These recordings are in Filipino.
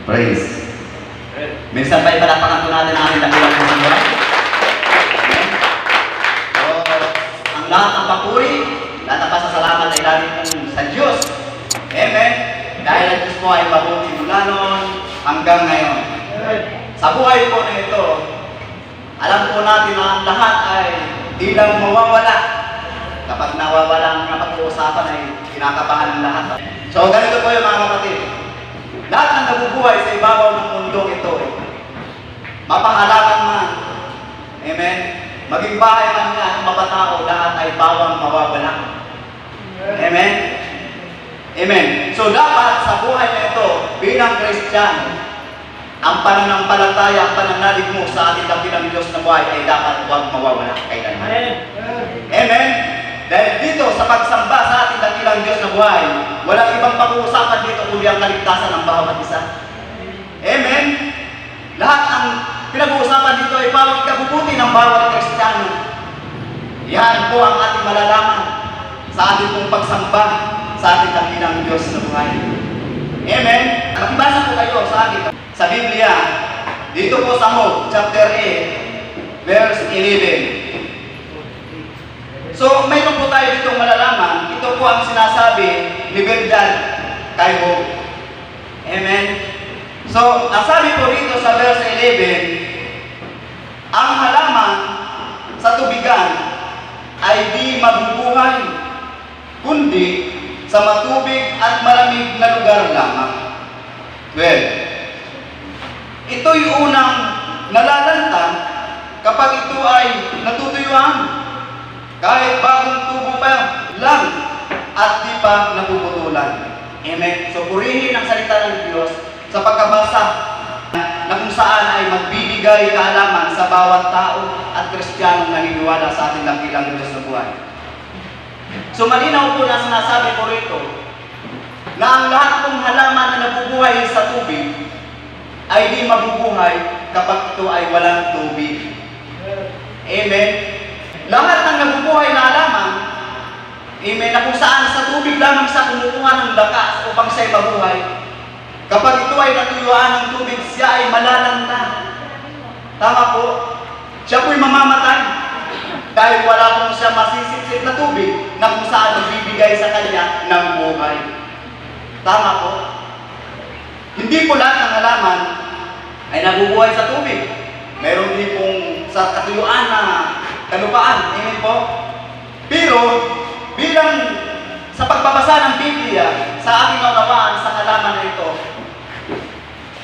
Praise. Minsan ba ipalapakan po natin ang ating dakilang buhay? So, ang lahat ng papuri, lahat ng pasasalamat ay galing po sa Diyos. Amen. Dahil ang Diyos po ay mabuti mula noon hanggang ngayon. Sa buhay po na ito, alam po natin na ang lahat ay di lang mawawala. Kapag nawawala ang napag-uusapan ay kinakabahan ng lahat. So ganito po yung mga kapatid. Lahat ng nabubuhay sa ibabaw ng mundong ito, mapahalaman man, amen, maging bahay man nga, mapatao, lahat ay bawang mawawala. Amen? Amen. So dapat sa buhay na ito, bilang Kristiyano, ang pananampalataya, ang pananalig mo sa ating dakilang Diyos na buhay ay dapat huwag mawawala kailanman. Amen? Dahil dito, sa pagsamba sa ating dakilang Diyos na buhay, walang ibang pag-uusapan dito kundi ang kaligtasan ng bawat isa. Amen? Lahat ang pinag-uusapan dito ay bawat kabubuti ng bawat Kristiyano. Yan po ang ating malalaman sa ating pong pagsamba sa ating dakilang Diyos na buhay. Amen? Makibasa po kayo sa Biblia, dito po sa Job, chapter 8, verse 11. So, mayroon po tayo ditong malalaman. Ito po ang sinasabi ni Bildad kay Job. Amen? So, ang sabi po dito sa verse 11, ang halaman sa tubigan ay di mabubuhay, kundi sa matubig at malamig na lugar lamang. Well, ito'y unang nalalantang kapag ito ay natutuyuan. Kahit bagong tubo pa lang at di pa napuputulan. Amen. So purihin ang salita ng Diyos sa pagkabasa na kung saan ay magbibigay kaalaman sa bawat tao at Kristiyanong naniniwala sa ating dakilang Diyos na buhay. So malinaw po na sinasabi ko rito na ang lahat ng halaman na nabubuhay sa tubig ay di mabubuhay kapag ito ay walang tubig. Amen. Lahat ng nabubuhay na halaman, amen, na kung saan sa tubig lamang sa kumukuha ng lakas upang siya'y mabuhay. Kapag ito ay natuyuan ng tubig, siya ay malalanta. Tama po? Siya po'y mamamatay. Dahil wala pong siya masisipsip na tubig na kung saan nagbibigay sa kanya ng buhay. Tama po? Hindi po lahat ng halaman ay nabubuhay sa tubig. Meron din pong sa katuyuan na kalupaan. Amen po? Pero, bilang sa pagbabasa ng Biblia, sa ating naunawaan sa halaman na ito,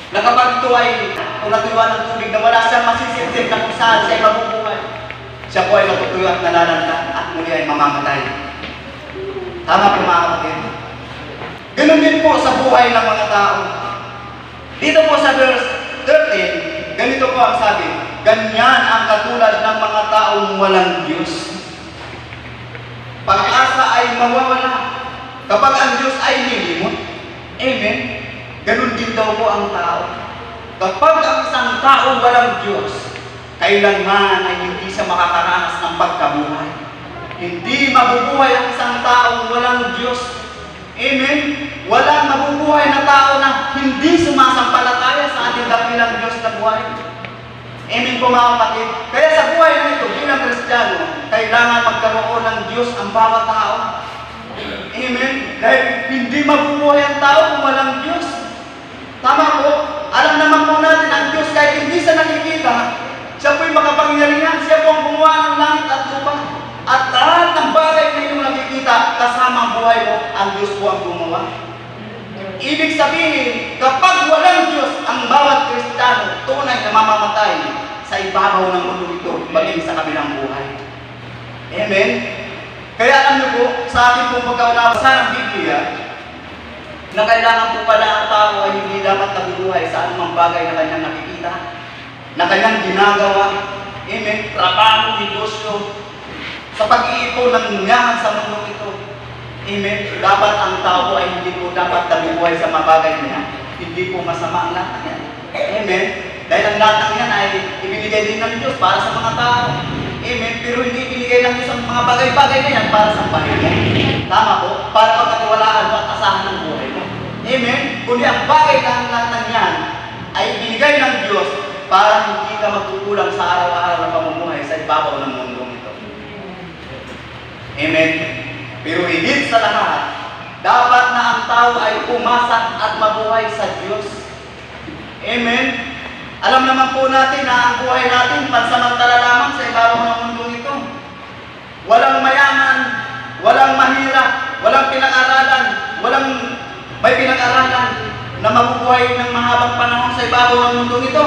na kapag ito ay kung natuyuan ng tubig na wala siyang masisipsip na kung saan siya ay mabubuhay, siya po ay matutuyo at nalalanta at muli ay mamamatay. Tama po mga kapatid. Ganun din po sa buhay ng mga tao. Dito po sa verse 13, ganito po ang sabi, ganyan ang katulad ng mga taong walang Diyos. Pag-asa ay mawawala kapag ang Diyos ay nilimot. Amen? Ganun din daw po ang tao. Kapag ang isang tao walang Diyos, kailanman ay hindi siya makakaranas ng pagkabuhay. Hindi mabubuhay ang isang taong walang Diyos. Amen? Walang mabubuhay na tao na hindi sumasampalataya sa ating dakilang Diyos na buhay. Amen po mga kapatid. Kaya sa buhay na ito, bilang Kristiyano, kailangan magkaroon ng Diyos ang bawat tao. Amen? Dahil hindi mabubuhay ang tao kung walang Diyos. Tama po? Alam naman po natin ang Diyos kahit hindi siya nakikita, siya po'y makapangyarihan, siya po ang gumawa ng langit at lupa. At lahat ng bagay na inyong nakikita, kasama ang buhay mo, ang Diyos po ang gumawa. Ibig sabihin, kapag walang Diyos, ang bawat Kristiyano, tunay na mamamatay sa ibabaw ng mundo ito, maging sa kabilang buhay. Amen? Kaya alam niyo po, sa ating pong pagkaunawa sa Biblia, na kailangan po pala ang tao ay hindi dapat nabubuhay sa anumang bagay na kanyang nakikita, na kanyang ginagawa. Amen? Trabaho, negosyo, sa pag-iipon ng yaman sa mundo ito. Amen? Dapat ang tao ay hindi po dapat nabubuhay sa mga bagay niya. Hindi po masama ang lahat yan. Amen? Dahil ang lahat ng yan ay ibinigay din ng Diyos para sa mga tao. Amen? Pero hindi ibinigay ng Diyos ang mga bagay-bagay na yan para sa bahay mo. Tama po? Para pagkatiwalaan mo at asahan ng buhay mo. Amen? Kundi ang bagay na lahat ng yan Amen? Pero higit sa lahat, dapat na ang tao ay umasa at mabuhay sa Diyos. Amen? Alam naman po natin na ang buhay natin pansamantala lamang sa ibabaw ng mundong ito. Walang mayaman, walang mahirap, walang pinag-aralan, walang may pinag-aralan na mabubuhay ng mahabang panahon sa ibabaw ng mundong ito.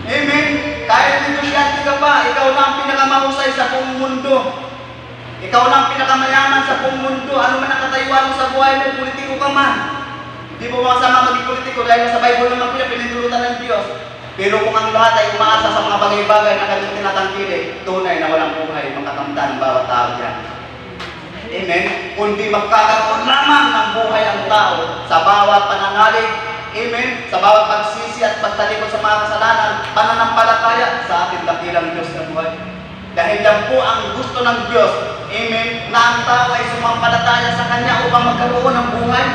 Amen? Kahit negosyante ka pa, ikaw na ang pinakamahusay sa buong mundo. Ikaw na ang pinakamayaman sa buong mundo. Ano man ang katayuan mo sa buhay mo, politiko ka man. Hindi mo masama maging politiko dahil sa Bible naman po yan, pinintulutan ng Diyos. Pero kung ang lahat ay umaasa sa mga bagay-bagay na kanyang tinatangkili, tunay na walang buhay, makakamtan ng bawat tao yan. Amen? Kundi magkakaroon lamang ng buhay ang tao sa bawat pananalig, amen, sa bawat pagsisi at pagtalikod sa mga kasalanan, pananampalataya sa ating dakilang Diyos na buhay. Dahil yan po ang gusto ng Diyos, amen, na ang tao ay sumampalataya sa Kanya upang magkaroon ng buhay.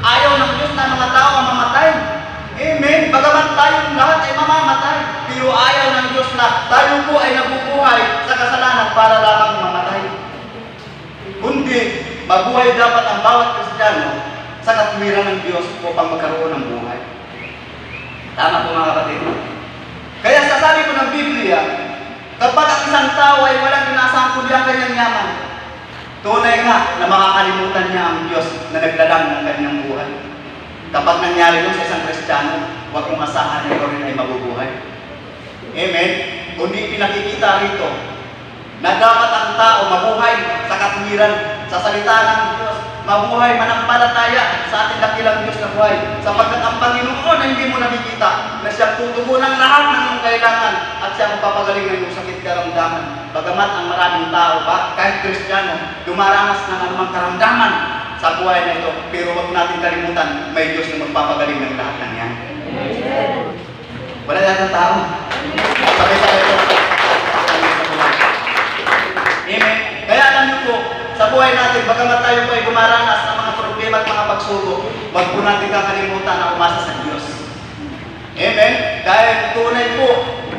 Ayaw ng Diyos na mga tao ang mamatay. Amen. Bagaman tayong lahat ay mamamatay, pero ayaw ng Diyos na tayo po ay nabubuhay sa kasalanan para lamang mamatay. Kundi, mabuhay dapat ang bawat Kristiyano sa katwiran ng Diyos upang magkaroon ng buhay. Tama po mga kapatid. Kaya sasabi ko ng Biblia, kapag ang isang tao ay walang inaasahan kundi ang kanyang yaman, tunay nga na makakalimutan niya ang Diyos na naglalang ng kanyang buhay. Kapag nangyari yun sa isang Kristiyano, huwag mong asahan na ikaw rin ay mabubuhay. Amen? Kundi pinakikita rito na dapat ang tao mabuhay sa katwiran, sa salita ng Diyos, mabuhay manampalataya sa ating dakilang Diyos na buhay. Sapagkat ang Panginoon ay hindi mo nakikita na siyang tutugunan ng lahat ng iyong kailangan at siyang magpapagaling ng iyong sakit karamdaman. Bagamat ang maraming tao, kahit Kristiyano, dumaranas ng anumang karamdaman sa buhay na ito, pero huwag natin kalimutan, may Diyos na magpapagaling ng lahat ng yan. Wala lahat ng tao. Sabay-sabay ito. Amen. Kaya alam niyo po, sa buhay natin, bagamat tayo po ay gumaranas ng mga problema at mga pagsubok, huwag po natin kakalimutan na umasa sa Diyos. Amen. Dahil tunay po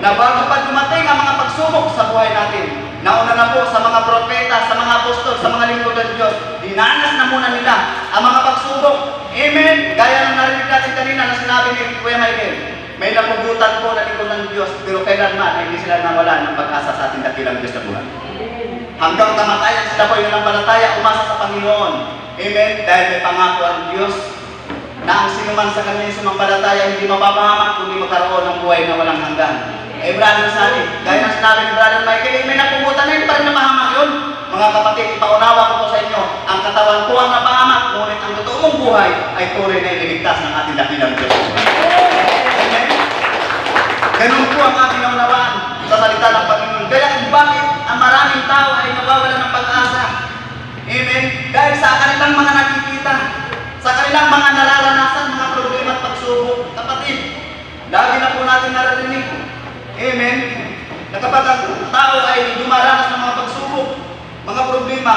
na bago pa dumating ang mga pagsubok sa buhay natin, nauna na po sa mga propeta, sa mga apostol, sa mga lingkod ng Diyos, dinanas na muna nila ang mga pagsubok. Amen. Gaya ng narinig natin kanina na sinabi ni Kuya Michael, may napugutan po na lingkod ng Diyos, pero kailanman ay hindi sila nawala ng pag-asa sa ating dakilang Diyos na buhay. Hanggang kamatayan sila po yung nanampalataya, umasa sa Panginoon. Amen. Dahil may pangako ang Diyos na ang sinuman sa kanyang sumampalataya hindi mapapahamak kundi magkaroon ng buhay na walang hanggan. Brother Sally, gaya ng sinabi ni Brother Michael, may napugutan na yun pa rin napahamak yun. Mga kapatid, ipaunawa ko po sa inyo, ang katawan ko ang napahamak, ngunit ang totoong buhay ay tunay na ililigtas ng ating dakilang Diyos. Amen. Ganun po ang ating naunawaan sa salita ng Panginoon. Kaya kung bakit ang maraming tao ay nawawala ng pag-asa. Amen. Dahil sa kanilang mga nakikita, sa kanilang mga nararanasan, mga problema at pagsubok. Kapatid, lagi na po natin nararinig. Amen. Na kapag ang tao ay dumaranas ng mga pagsubok, mga problema,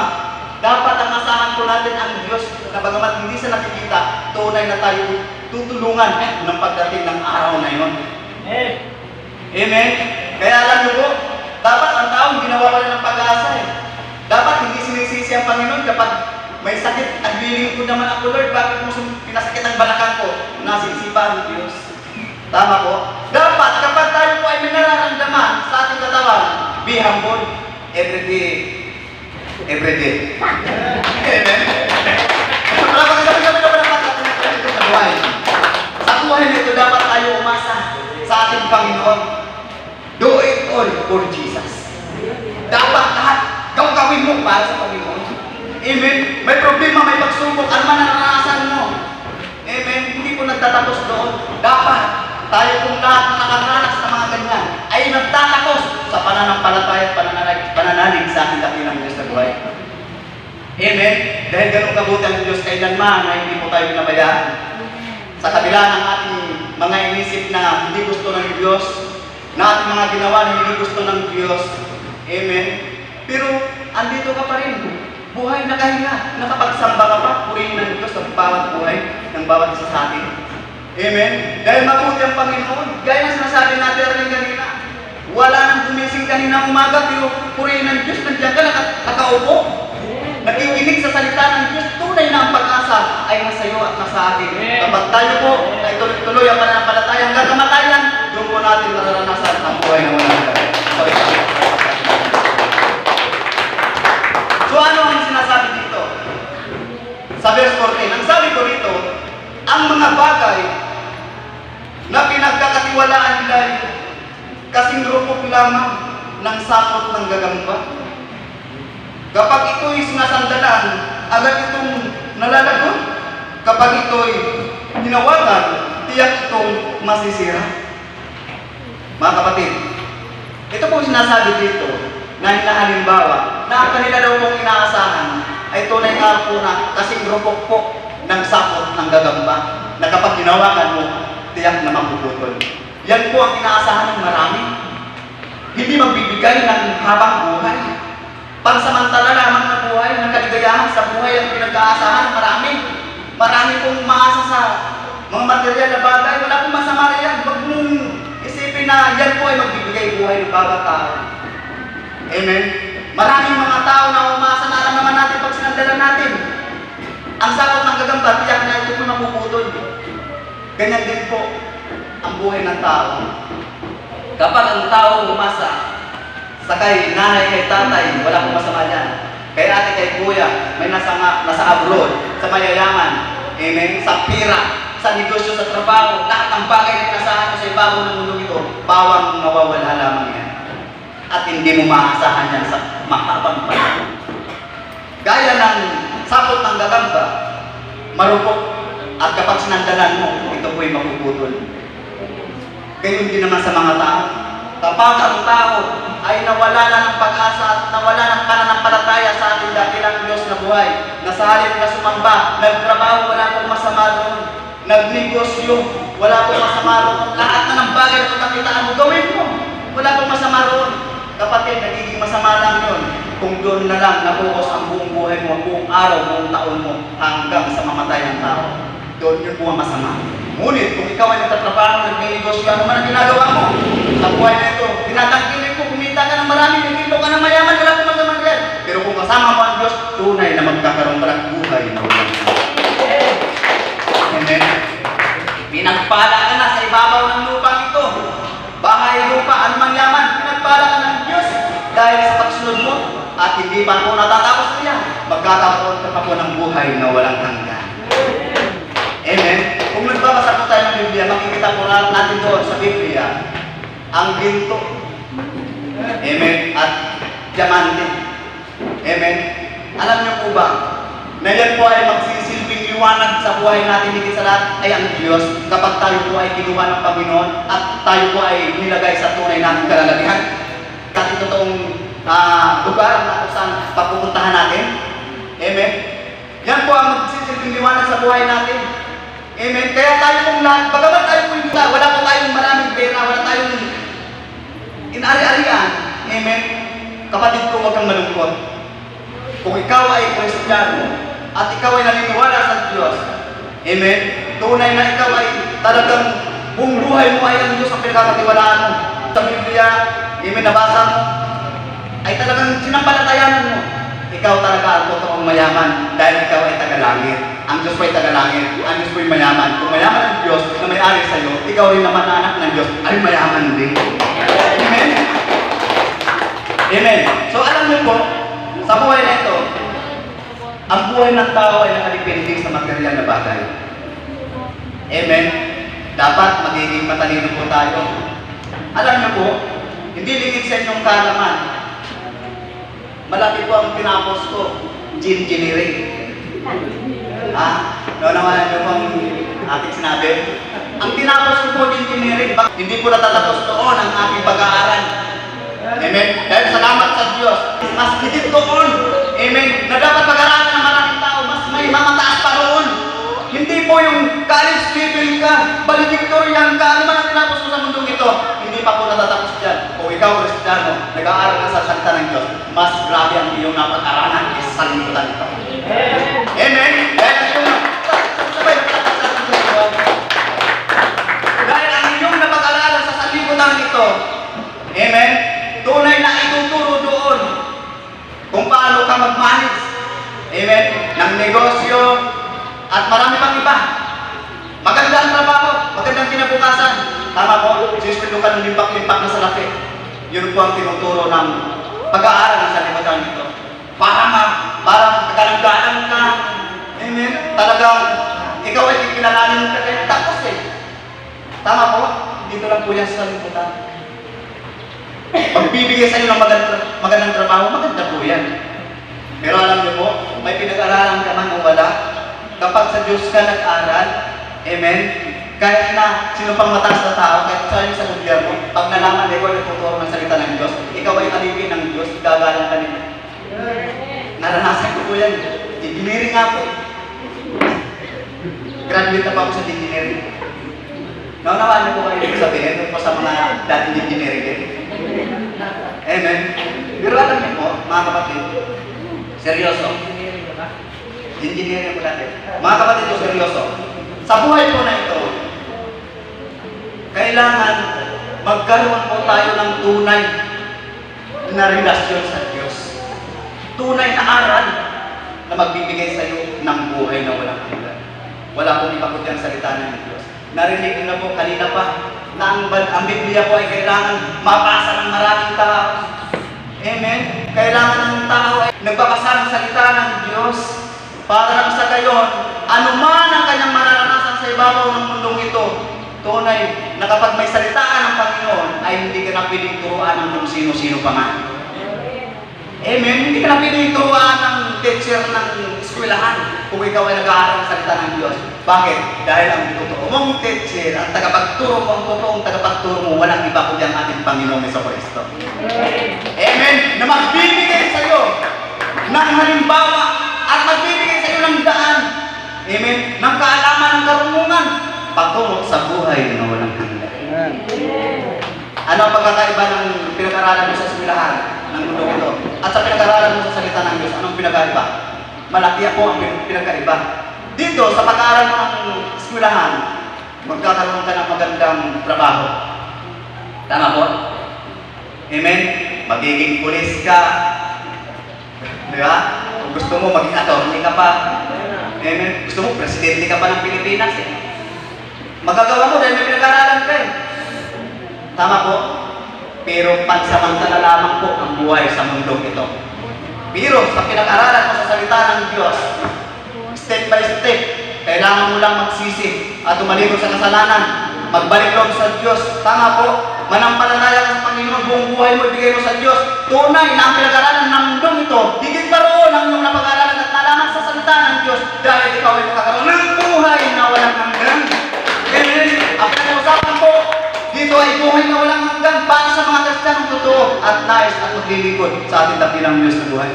dapat ang asahan po natin ang Diyos na bagamat hindi sa nakikita, tunay na tayo tutulungan ng pagdating ng araw na yun. Amen. Kaya alam niyo po, dapat ang tao hindi nawawala ng pag-asa eh. Dapat hindi sinisisi ang Panginoon kapag may sakit at bilingkod naman ako, Lord, bakit mo pinasakit ang balakang ko? Nasisipa ang Diyos. Tama po? Dapat kapag tayo po ay may nararamdaman sa ating katawan, be humble every day. Every day. Amen. Sa buhay nito dapat tayo umasa sa ating Panginoon. Do it all for Jesus. Dapat lahat gawin mo para sa Panginoon. Amen. May problema, may pagsubok, ano man ang naranasan mo. Amen. Hindi po nagtatapos doon. Dapat tayo kung lahat na nakaranas ng mga ganyan ay nagtatapos sa pananampalataya at pananalig sa ating dakilang Diyos na buhay. Amen. Dahil ganun kabuti ang Diyos kailanman na hindi po tayo pinabayaan. Sa kabila ng ating mga inisip na hindi gusto ng Diyos, na ating mga ginawa na hindi gusto ng Diyos. Amen. Pero andito ka pa rin. Buhay na kahinga. Nakapagsamba ka pa. Purihin ng Diyos ang bawat buhay ng bawat isa sa atin. Amen. Dahil mabuti ang Panginoon. Gaya na sinasabi natin rin kanina. Wala nang gumising kanina umaga pero purihin ng Diyos. Nandiyan ka nakaupo. nakikinig sa salita ng Diyos, tunay na ang pag-asa ay nasa iyo at nasa atin. Kapag tayo po ay tuloy-tuloy ang pananampalataya hanggang kamatayan, doon po natin mararanasan ang buhay na walang hanggan. So ano ang sinasabi dito? Sa verse 14, ang sabi ko dito, ang mga bagay na pinagkakatiwalaan nila ay kasing rupok lamang ng sakot ng gagamba. Kapag ito'y sinasandalan, agad itong nalalagot. Kapag ito'y hinawakan, tiyak itong masisira. Mga kapatid, ito po sinasabi dito na hinahalimbawa na ang kanila daw pong inaasahan ay tunay nga po na kasing rupok po ng sakot ng gagamba na kapag hinawakan mo, tiyak na mapuputol. Yan po ang inaasahan ng marami. Hindi magbibigay ng habang buhay. Pansamantala lamang na buhay, ng kaligayahan sa buhay ang pinag-aasahan ng marami. Marami pong umaasa sa mga material na bagay. Wala pong masama na yan. Huwag mong isipin na yan po ay magbibigay buhay ng bawat tao. Amen? Maraming mga tao na umaasa na alam naman natin pag sinandalan natin. Ang sakot ng gagamba, tiyak na ito po mapuputol. Ganyan din po ang buhay ng tao. Kapag ang tao umasa sa kay nanay, kay tatay, wala pong masama dyan. Kay ate, kay kuya, may nasa abroad, sa mayayaman, amen, sa pira, sa negosyo, sa trabaho, lahat ng bagay na pinasahan mo sa ibabaw ng mundo ito, bawang mawawala lamang yan. At hindi mo maasahan yan sa mahabang panahon. Gaya ng sakot ng gagamba, marupok, at kapag sinandalan mo, ito po'y mapuputol. Gayun din naman sa mga tao. Kapag ang tao ay nawala na ng pag-asa at nawala ng pananampalataya sa ating dakilang Diyos na buhay, na sa halip na sumamba, nagtrabaho, wala pong masama doon. Nagnegosyo, wala pong masama doon. Lahat na ng bagay na pagkakitaan mo, gawin mo. Wala pong masama doon. Kapatid, nagiging masama lang yun kung doon na lang nabuhos ang buong buhay mo, ang buong araw, buong taon mo, hanggang sa mamatay ng tao. Doon yun po ang masama. Ngunit, kung ikaw ay nagtatrabaho, nagnegosyo, ano man ang ginagawa mo sa buhay na ito, tinatangkilin ko, kumita ka ng marami, nagkito ka ng mayaman, wala kang masama yan. Pero kung kasama mo ang Diyos, tunay na magkakaroon ka ng buhay na walang hanggan. Amen. Pinagpala ka na sa ibabaw ng lupang ito. Bahay, lupa, anumang yaman, pinagpala ka ng Diyos dahil sa pagsunod mo at hindi pa po natatapos niya, magkakaroon ka pa po ng buhay na walang hanggan. Amen. Kung nagbabasa po tayo ng Biblia, makikita po natin doon sa Biblia ang ginto. Amen. At diamante. Amen. Alam niyo po ba na yan po ay magsisilbing liwanag sa buhay natin, higit sa lahat ay ang Diyos kapag tayo po ay kinuha ng Panginoon at tayo po ay nilagay sa tunay nating kalalakihan. Kasi totoong lugar na kung saan papupuntahan natin. Amen. Yan po ang magsisilbing liwanag sa buhay natin. Amen. Kaya tayo pong lahat, bagamat tayo po yung wala po tayong maraming pera, wala tayong inari-arian. Amen. Kapatid ko, huwag kang malungkot. Kung ikaw ay Kristiyano at ikaw ay naniniwala sa Diyos, amen, tunay na ikaw ay talagang buong buhay mo ay ang Diyos ang pinagkakatiwalaan mo. Sa Biblia, amen, nabasa mo, ay talagang sinampalatayanan mo. Ikaw talaga ang totoong mayaman dahil ikaw ay tagalangit. Ang Diyos po ay tagalangit. Ang Diyos po ay mayaman. Kung mayaman ang Diyos na may-ari sa iyo, ikaw rin naman na anak ng Diyos ay mayaman din. Amen? Amen. So alam niyo po, sa buhay na ito, ang buhay ng tao ay nakadepende sa material na bagay. Amen? Dapat magiging matalino po tayo. Alam niyo po, hindi lingid sa inyong kaalaman. Malaki po ang tinapos ko, engineering. Naman niyo pong aking sinabi. Ang tinapos ko po, engineering. Hindi po natatapos doon ang aking pag-aaral. Amen. Dahil salamat sa Diyos, mas higit doon. Amen. Na dapat pag-aralan ng maraming tao, mas may mamataas pa roon. Hindi po yung college level ka, valedictorian ka, ano man ang tinapos mo sa mundong ito, hindi pa po natatapos dyan. Kung ikaw, Kristiyano, nag-aaral ka sa salita ng Diyos, mas grabe ang iyong napag-aralan kaysa sa limutan ito. Amen. Dahil ang iyong dahil ang iyong napag-aralan sa sanlibutan ito, amen, tunay na ituturo doon kung paano ka mag-manage talagang limpak-limpak na sa laki. Yun po ang tinuturo ng pag-aaral ng sanlibutan nito. Para kaganang-ganang ka. Amen? Talagang ikaw ay kikilalanin ka kayo. Tapos tama po? Dito lang po yan sa sanlibutan. Pagbibigay sa inyo ng magandang trabaho, maganda po yan. Pero alam niyo po, may pinag-aralan ka man o wala, kapag sa Diyos ka nag-aral, amen, kahit na sino pang mataas na tao, kahit sa gobyerno, pag nalaman na ikaw ay nagtuturo ng salita ng Diyos, ikaw ay alipin ng Diyos, gagalang ka nila. Naranasan ko po yan. Engineering nga po. Graduate na pa ako sa engineering. Naunawaan niyo po kayo ibig sabihin doon po sa mga dating engineering din. Amen. Pero alam niyo po, mga kapatid, seryoso. Engineering po natin. Mga kapatid po, seryoso. Sa buhay po na ito, kailangan magkaroon po tayo ng tunay na relasyon sa Diyos. Tunay na aral na magbibigay sa iyo ng buhay na walang hanggan. Wala pong iba kundi ang salita ng Diyos. Narinig niyo na po kanina pa na ang Biblia po ay kailangan mabasa ng maraming tao. Amen? Kailangan ng tao ay nagbabasa ng salita ng Diyos para lang sa gayon, anuman ang kanyang mararanasan sa ibabaw ng mundong ito, tunay na kapag may salita ka ng Panginoon, ay hindi ka na piling turuan ng kung sino-sino pa man. Amen? Hindi ka na piling turuan ng teacher ng eskwelahan kung ikaw ay nag-aaral ng salita ng Diyos. Bakit? Dahil ang totoo mong teacher, ang tagapagturo mo, ang totoong tagapagturo mo, walang iba kundi ang ating Panginoong Jesucristo. Amen? Na magbibigay sa iyo ng halimbawa at magbibigay sa iyo ng daan. Amen? Ng kaalaman ng karunungan patungo sa buhay na walang hanggan. Ano ang pagkakaiba ng pinag-aralan mo sa eskwelahan ng mundo ito? At sa pinag-aralan mo sa salita ng Diyos, anong pinagkaiba? Malaki po ang pinagkaiba. Dito, sa pag-aaral mo ng eskwelahan, magkakaroon ka ng magandang trabaho. Tama po? Amen? Magiging pulis ka. Di ba? Kung gusto mo, maging attorney ka pa. Amen? Gusto mo, presidente ka pa ng Pilipinas. Magagawa mo dahil may pinag-aaralan ka . Tama po? Pero pansamantala lamang po ang buhay sa mundong ito. Pero sa pinag-aralan mo sa salita ng Diyos, step by step, kailangan mo lang magsisi at tumalikod sa kasalanan, magbalik loob sa Diyos. Tama po? Manampalataya ka sa Panginoon, buong buhay mo ibigay mo sa Diyos. Tunay na ang pinag-aralan ng mundong ito, higit pa roon ang iyong napag-aralan at nalaman sa salita ng Diyos dahil ikaw ay makakaroon ng buhay na walang hanggan. Amen? Ang pinag-usapan po, dito ay buhay na walang hanggan para sa mga Kristiyanong totoo at nais at maglilingkod sa ating dakilang Diyos na buhay.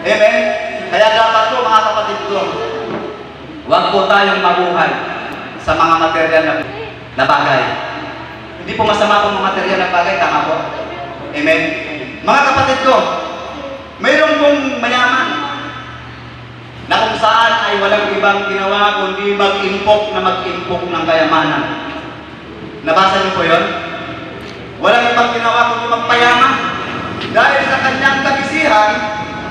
Amen? Kaya dapat po mga kapatid ko, huwag po tayong mabuhay sa mga material na bagay. Hindi po masama po mga material na bagay, tama po? Amen? Mga kapatid ko, mayroon pong mayaman na kung saan ay walang ibang ginawa kundi mag-impok ng kayamanan. Nabasa niyo po yun? Walang ibang ginawa kundi magpayaman. Dahil sa kanyang kabisihan,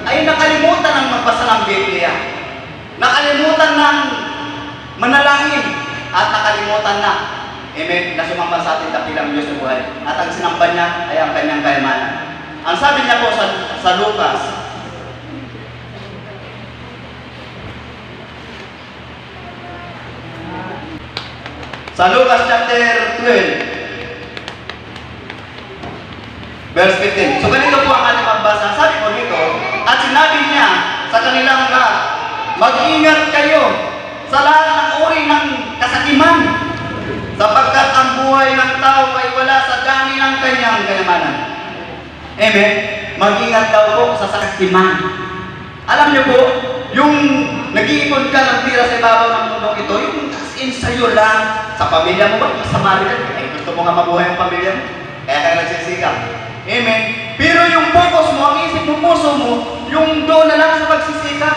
ay nakalimutan ng magbasa ng Biblia. Nakalimutan ng manalangin at nakalimutan na, amen, na sumamba sa ating dakilang Diyos na buhay. At ang sinamba niya ay ang kanyang kayamanan. Ang sabi niya po sa Lucas, chapter 12, verse 15. So ganito po ang ating magbasa. Sabi po nito, at sinabi niya sa kanilang lahat, mag-ingat kayo sa lahat ng uri ng kasakiman, sapagkat ang buhay ng tao ay wala sa dami ng kanyang kayamanan. Amen? Mag-ingat daw po sa kasakiman. Alam niyo po, yung nag-iipon ka ng tira sa ibabaw ng mundong ito, yung as in sa'yo lang, sa pamilya mo ba? Masama rin. Eh, gusto mo nga mabuhay ang pamilya mo. Kaya ka nagsisikap. Amen? Pero yung focus mo, ang isip mo, puso mo, yung doon na lang sa pagsisikap.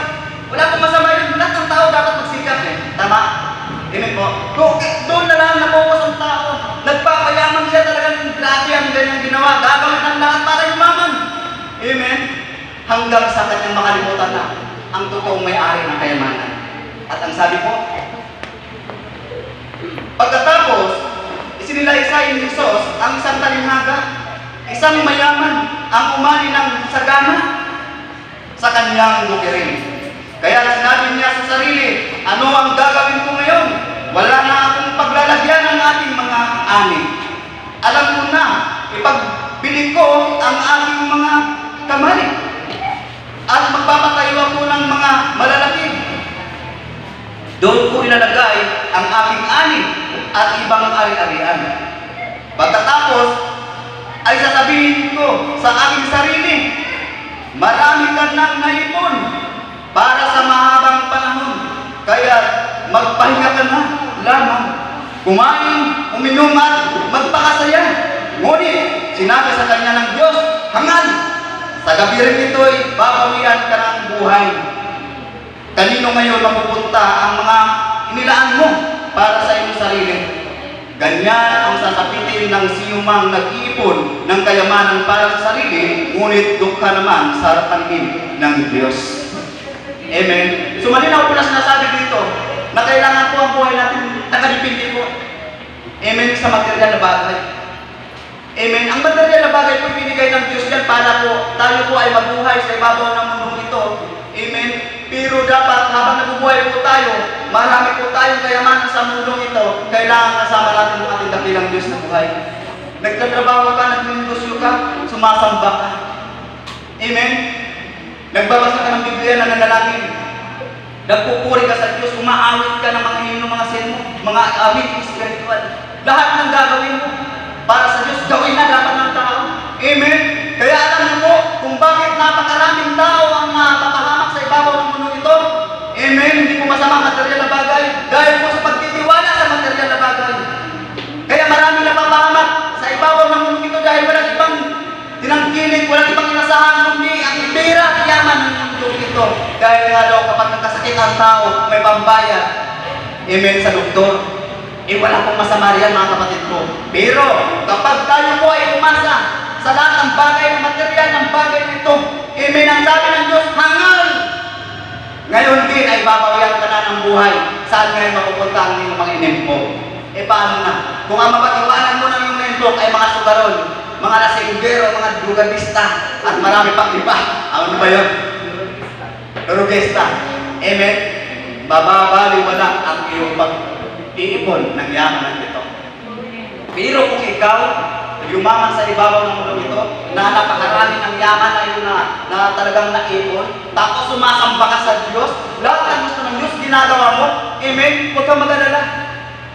Wala pong masama yun. Lahat ng tao dapat magsikap eh. Tama? Amen po? Doon na lang na-focus ang tao. Nagpapayaman siya talagang grabe ang ganyang ginawa. Gagawin ng lahat para yumaman. Amen? Hanggang sa kanyang makalimutan na ang totoong may-ari ng kayamanan. At ang sabi po, pagkatapos, Sinilaysay ni Jesus ang isang talinghaga, isang mayaman ang umani ng sagana sa kanyang bukirin. Kaya sinabi niya sa sarili, ano ang gagawin ko ngayon? Wala na akong paglalagyan ng ating mga ani. Alam ko na, ipagbili ko ang aking mga kamali at magpapatayo ako ng mga malalaki. Doon ko ilalagay ang aking ani at ibang ari-arian. Pagkatapos, ay sasabihin ko sa aking sarili, marami ka nang naipon para sa mahabang panahon, kaya magpahinga ka na lamang. Kumain, uminom at magpakasaya. Ngunit, sinabi sa kanya ng Diyos, hangal, sa gabi rin ito'y babawian ka ng buhay. Kanino ngayon mapupunta ang mga inilaan mo para sa iyong sarili? Ganyan ang sasapitin ng siyumang nag-iipon ng kayamanan para sa sarili, ngunit dukha naman sa harapan ng Diyos. Amen. So malinaw po na sinasabi dito na kailangan po ang buhay natin nakadipindi po. Amen. Sa material na bagay. Amen. Ang material na bagay po ibinigay ng Diyos yan para po tayo po ay mabuhay sa ibabaw ng mundong ito. Amen. Pero dapat habang nabubuhay po tayo, marami po tayong kayamanan sa mundong ito, kailangan kasama natin ang ating dakilang Diyos na buhay. Nagtatrabaho ka, nagninegosyo ka, sumasamba ka. Amen. Nagbabasa ka ng Biblia na nanalangin. Nagpupuri ka sa Diyos, umaawit ka ng mga himno, mga sermon, mga awit, spiritual. Lahat ng gagawin mo para sa Diyos, gawin na dapat ng tao. Amen. Kaya alam niyo po kung bakit napakaraming tao ang napapahamak sa ibabaw ng mundo ito. Amen. Hindi po masama ang material na bagay dahil po sa pagtitiwala sa material na bagay. Kaya maraming napapahamak sa ibabaw ng mundo ito dahil walang ibang tinangkilik, walang ibang inasahan kundi ang pera at yaman ng mundo ito. Dahil nga daw kapag nagkasakit ang tao, may pambayad. Amen sa doktor. Wala pong masama riyan mga kapatid ko. Pero kapag tayo po ay umasa sa lahat ng bagay ng material ng bagay nito, amen, ang sabi ng Diyos, hangal! Ngayon din ay babawian ka na ng buhay. Saan ngayon mapupunta ang iyong mga inimpo? Paano na? Kung ang mapatiwanan mo ng iyong mentok ay mga sugaron, mga lasinggero, mga drugadista, at marami pang iba. Ano ba yun? Drugista. Amen? Bababaliwala ang iyong pag-iipon ng yaman nito. Pero kung ikaw, yumaman sa ibabaw ng mundo ito, na napakarami ng yaman na yun na talagang naipon, tapos sumasamba ka sa Diyos, lahat ng gusto ng Diyos, ginagawa mo, amen, huwag kang mag-alala.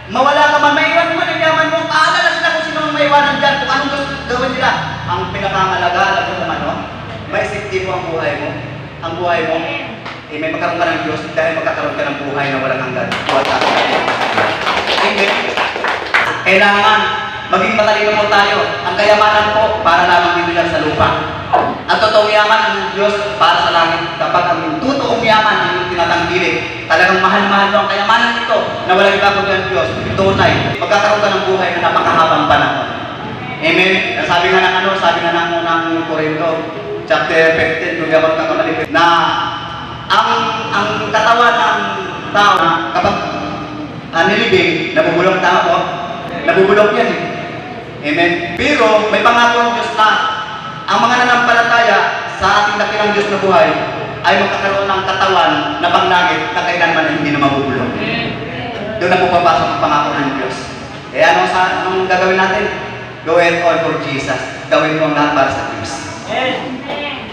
Mawala ka man, maiwan mo ng yaman mo, paalala sila kung sino ang maiwanan dyan, kung anong gusto gawin nila. Ang pinakangalaga, alam mo naman, no? May safety mo ang buhay mo. Ang buhay mo, amen, magkaroon ka ng Diyos, dahil magkakaroon ka ng buhay na walang hanggan. Amen. Kailangan maging matalino mo tayo. Ang kayamanan po para lamang dito lang sa lupa. Ang totoong yaman ng Diyos para sa langit. Kapag ang totoong yaman ang yung tinatanggilik, talagang mahal-mahal mo ang kayamanan nito na walang iba kundi ang Diyos. Tunay, magkakaroon ka ng buhay na napakahabang panahon. Amen. Sabi nga ng Corinto, chapter 15, kung gawag ka kamalipit, na ang katawan ng tao kapag nilibing, nabubulok, tama po? Nabubulok yan eh. Amen. Pero may pangako ang Diyos na ang mga nanampalataya sa ating dakilang Diyos na buhay ay magkakaroon ng katawan na panglangit na kailanman ay hindi na mabubulok. Doon na po papasok ang pangako ng Diyos. Kaya anong gagawin natin? Go and all for Jesus. Gawin mo ang lahat para sa Diyos.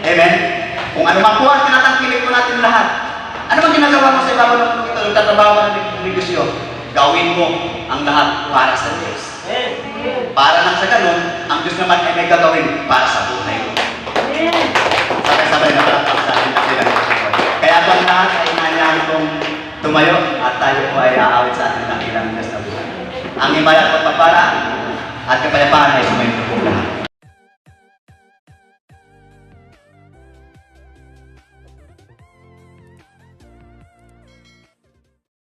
Amen. Kung ano man po ang tinatangkilik po natin lahat, ano bang ginagawa mo sa ibabaw ng mundo ito? Nagtatrabaho ka ng negosyo. Gawin mo ang lahat para sa Diyos. Para nang sa ganun, ang Diyos naman ay may gagawin para sa buhay mo. Sabay-sabay na palakpak sa ating dakilang Diyos. Kaya ang lahat ay nangyari kong tumayo at tayo po ay aawit sa ating dakilang Diyos na buhay. Ang himaya at pagpapala at kapayapaan ay sumayin po lahat.